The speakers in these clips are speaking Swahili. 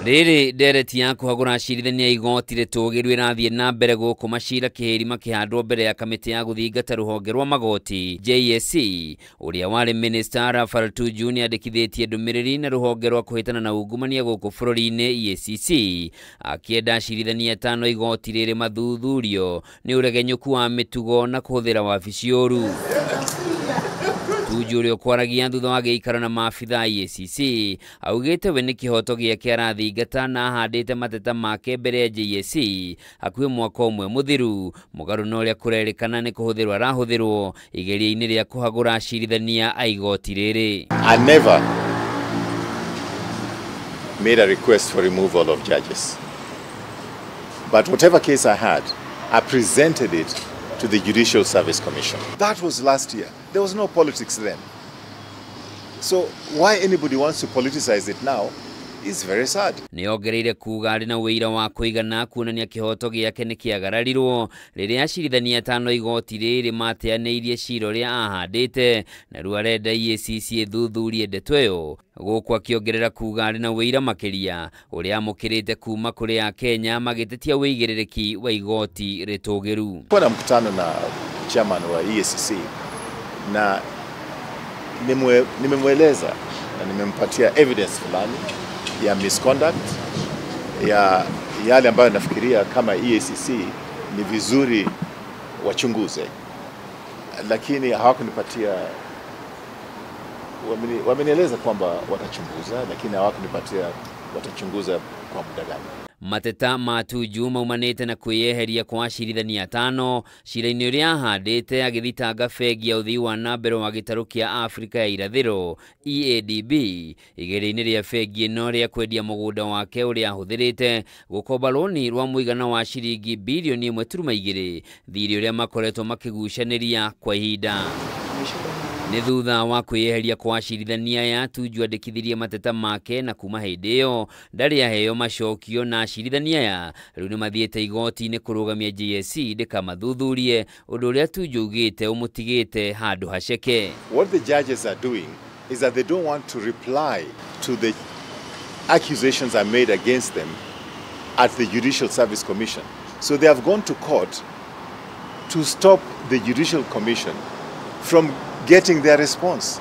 Riri ndereti ya kuhagura cirithania igoti ritũgĩru ĩrathiĩ na mbere gũkũ macira kĩhĩri makĩhandwo mbere ya kamĩtĩ ya gũthingata rũhonge rwa magoti JSC. Ũrĩa warĩ Minister Raphael Tuju nĩandĩkithĩtie ndũmĩrĩri na rũhonge rwa kũhĩtana na ungumania gũkũ bũrũri-inĩ EACC akĩenda acirithania 5 igoti rĩrĩ mathuthurio nĩ ũregenyũku wa mĩtugo na kũhũthĩra wabici ũru. Tuju ũrĩa ũkwaragia thutha wa gĩikaro na maabitha EACC augĩte we nĩ kĩhoto gĩake arathingata na ahandĩte mateta make mbere ya JSC hakuhĩ mwaka ũmwe mũthiru, mũgarũ na ũrĩa kũrerĩkana nĩ kũhũthĩrwo arahũthĩrwo igeria-inĩ rĩa kũhagũra acirithania a igoti rĩrĩ. I never made a request for removal of judges, but whatever case I had, I presented it to the Judicial Service Commission. That was last year. There was no politics then. So why anybody wants to politicize it now is very sad. Nĩongereire kuuga arĩ na ũira wa kũigana kuonania kĩhoto gĩake nĩ kĩagararirwo rĩrĩa acirithania 5 igoti rĩrĩ mateanĩirie cira ũrĩa ahandĩte na rĩu arenda EACC ĩthuthurie ndeto ĩyo, gũkũ akĩongerera kuuga arĩ na ũira makĩria ũrĩa amũkĩrĩte kuma kũrĩ Akenya magĩtetia wĩigĩrĩrĩki wa igoti rĩtũgĩru. Kwa mkutano na chairman wa EACC na nimemweleza na nimempatia evidence fulani ya misconduct ya yale ambayo nafikiria kama EACC ni vizuri wachunguze, lakini hawakunipatia. Wamenieleza kwamba watachunguza, lakini hawakunipatia watachunguza kwa muda gani. Mateta ma Tuju maumanĩte na kwĩyeheria kwa acirithania 5 cira-inĩ ũrĩa ahandĩte agĩthitanga bengi ya ũthii wa na mbere wa gĩtarũ kĩa Afrika ya irathĩro EADB igeria-inĩ rĩa bengi ĩno rĩa kwendia mũgũnda wake ũrĩa ahũthĩrĩte gũkomba rũni rwa mũigana wa ciringi birioni 1.2 thirĩ ũrĩa makoretwo makĩgucanĩria kwa ihinda. Nĩ thutha wa kwĩyeheria kwa acirithania ya Tuju andĩkithirie mateta make na kuma hĩndĩ ĩyo ndarĩ aheo macokio na acirithania ya rĩu nĩ mathiĩte igoti-inĩ kũrũgamia JSC ndĩkamathuthurie ũndũ ũrĩa Tuju augĩte ũmũtigĩte handũ haceke. What the judges are doing is that they don't want to reply to the accusations are made against them at the Judicial Service Commission. So they have gone to court to stop the Judicial Commission from getting their response.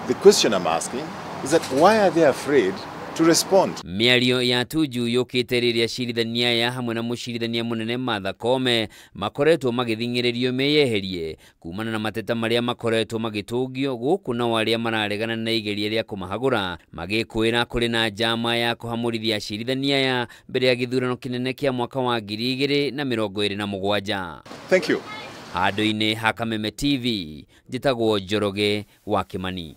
The question I'm asking is that why are they afraid to respond? Mĩario ya Tuju yũkĩte rĩrĩa acirithania ya hamwe na mũcirithania mũnene Martha Koome makoretwo magĩthing'ĩrĩrio meyeherie kumana na mateta marĩa makoretwo magĩtũngio gũkũ na arĩa mararegana na igeria rĩa kũmahagũra magĩkwĩra kũrĩ na njama ya kũhamũrithia acirithania ya mbere ya gĩthurano kĩnene kĩa mwaka wa 2027. Thank you. Handũ-inĩ ha Kameme TV, njĩtagwo Njoroge wa Kimani.